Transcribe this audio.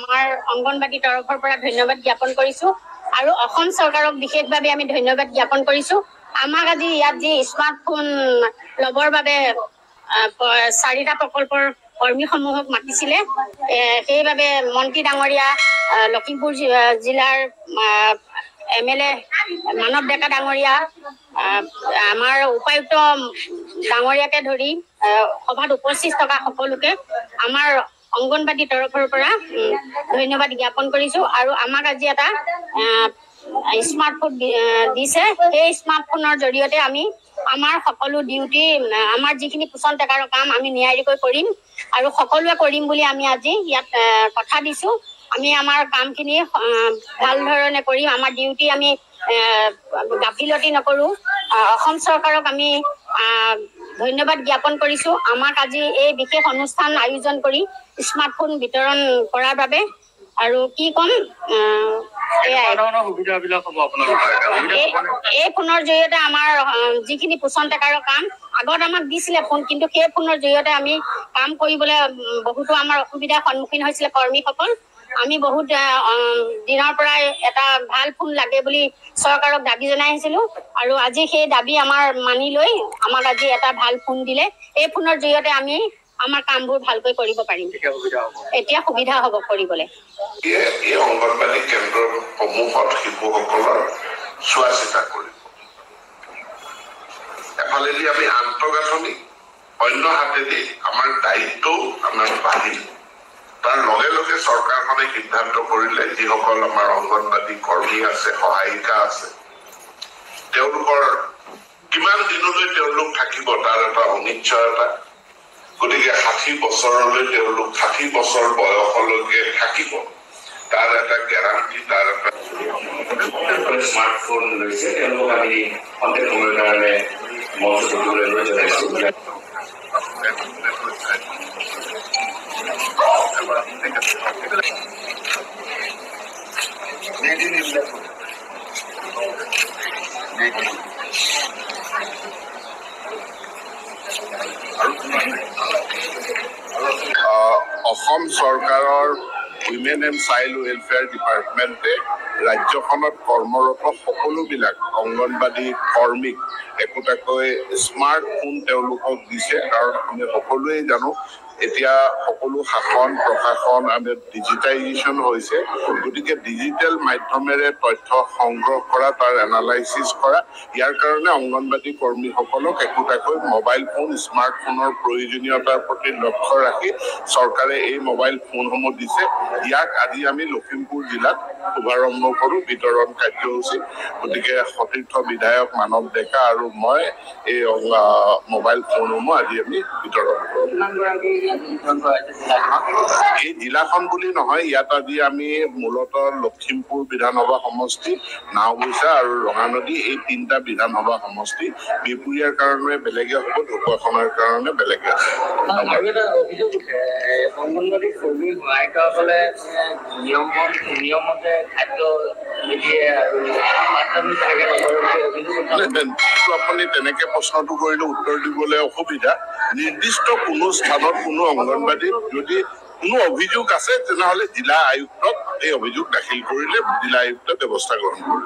আমাৰ অংগনবাদী তৰফৰ পৰা ধন্যবাদ জ্ঞাপন কৰিছো আৰু অসম চৰকাৰক বিশেষভাৱে আমি ধন্যবাদ জ্ঞাপন কৰিছো আমাক আজি ইয়াত যি স্মাৰ্টফোন লবৰ বাবে 4টা প্ৰকল্পৰ কৰ্মীসমূহক মাতিছিলে সেইবাবে মন্ত্ৰী ডাঙৰীয়া লখিমপুৰ জিলাৰ MLA মানৱ ডেকা ডাঙৰীয়া আমাৰ উপায়ুক্ত ডাঙৰীয়াকে ধৰি সভাত উপস্থিত থকা সকলোকে আমাৰ অংগনবাদী তৰফৰ পৰা ধন্যবাদ জ্ঞাপন কৰিছো আৰু আমাক আজি এটা স্মাৰ্টফোন দিছে সেই স্মাৰ্টফোনৰ জৰিয়তে আমি আমাৰ সকলো ডিউটি আমাৰ যিখিনি পোষণ টেকাৰ কাম আমি নিয়াৰিকৈ কৰিম আৰু সকলোৱে কৰিম বুলি আমি আজি ইয়াত কথা দিছো আমি আমাৰ কামখিনি ভাল ধৰণে কৰিম আমাৰ ডিউটি আমি গাফিলতি নকৰো অসম চৰকাৰক আমি ধন্যবাদ জ্ঞাপন কৰিছো আমাক আজি এই বিশেষ অনুষ্ঠান আয়োজন কৰি স্মাৰ্টফোন বিতৰণ কৰাৰ বাবে আৰু কি কম এই ফোনৰ জৰিয়তে আমাৰ যিখিনি পোষণ টেকাৰ কাম আগত আমাক দিছিলে ফোন কিন্তু সেই ফোনৰ জৰিয়তে আমি কাম কৰিবলৈ বহুতো আমাৰ অসুবিধাৰ সন্মুখীন হৈছিলে কৰ্মীসকল আমি বহুত দিনৰ পৰাই এটা ভাল ফোন লাগে বুলি চৰকাৰক দাবী জনাই আহিছিলো আৰু আজি সেই দাবী আমাৰ মানি লৈ আমাক আজি এটা ভাল ফোন দিলে এই ফোনৰ জৰিয়তে আমি আমাৰ কামবোৰ ভালকৈ কৰিব পাৰিম এতিয়া সুবিধা হ'ব কৰিবলৈ এই অংগনবাদী কেন্দ্ৰৰ সমূহত শিশুসকলৰ চোৱা চিতা কৰিব এফালেদি আমি আন্তঃগাঁথনি অন্য হাতেদি আমাৰ দায়িত্বও আমাৰ বাঢ়িল তাৰ লগে লগে চৰকাৰখনে সিদ্ধান্ত কৰিলে যিসকল আমাৰ অংগনবাদী কৰ্মী আছে সহায়িকা আছে তেওঁলোকৰ কিমান দিনলৈ তেওঁলোক থাকিব তাৰ এটা অনিশ্চয়তা গতিকে 60 বছৰলৈ তেওঁলোক 60 বছৰ বয়সলৈকে থাকিব তাৰ এটা গ্যাৰান্টি তাৰ এটা স্মাৰ্টফোন লৈছে তেওঁলোকক আমি অন্তিম সময়ৰ কাৰণে মঞ্চ কৰিবলৈ লৈ জনাইছো অসম চৰকাৰৰ উইমেন এণ্ড চাইল্ড ৱেলফেয়াৰ ডিপাৰ্টমেণ্টে ৰাজ্যখনত কৰ্মৰত সকলোবিলাক অংগনবাদী কৰ্মীক একোটাকৈ স্মাৰ্টফোন তেওঁলোকক দিছে কাৰণ আমি সকলোৱে জানো এতিয়া সকলো শাসন প্ৰশাসন আমি ডিজিটাইজেশ্যন হৈছে গতিকে ডিজিটেল মাধ্যমেৰে তথ্য সংগ্ৰহ কৰা তাৰ এনালাইচিছ কৰা ইয়াৰ কাৰণে অংগনবাদী কৰ্মীসকলক একোটাকৈ মোবাইল ফোন স্মাৰ্টফোনৰ প্ৰয়োজনীয়তাৰ প্ৰতি লক্ষ্য ৰাখি চৰকাৰে এই মোবাইল ফোনসমূহ দিছে ইয়াক আজি আমি লখিমপুৰ জিলাত শুভাৰম্ভ কৰোঁ বিতৰণ কাৰ্যসূচী গতিকে সতীৰ্থ বিধায়ক মানৱ ডেকা আৰু মই এই মোবাইল ফোনসমূহ আজি আমি বিতৰণ কৰোঁ এই জিলাখন বুলি নহয় ইয়াত আজি আমি মূলতঃ লখিমপুৰ বিধানসভা সমষ্টি নাওবৈচা আৰু ৰঙানদী এই 3টা বিধানসভা সমষ্টি বিপুৰীয়াৰ কাৰণে বেলেগে হ'ব ঢকুৱাখানাৰ কাৰণে বেলেগে আছে অংগনবাদী কৰ্মী সহায়িকাসকলে নিয়মমতে খাদ্য নিদিয়ে আৰু আপুনি তেনেকে প্ৰশ্নটো কৰিলে উত্তৰ দিবলৈ অসুবিধা নিৰ্দিষ্ট কোনো স্থানত কোনো অংগনবাদীত যদি কোনো অভিযোগ আছে তেনেহ'লে জিলা আয়ুক্তক এই অভিযোগ দাখিল কৰিলে জিলা আয়ুক্তই ব্যৱস্থা গ্ৰহণ কৰিব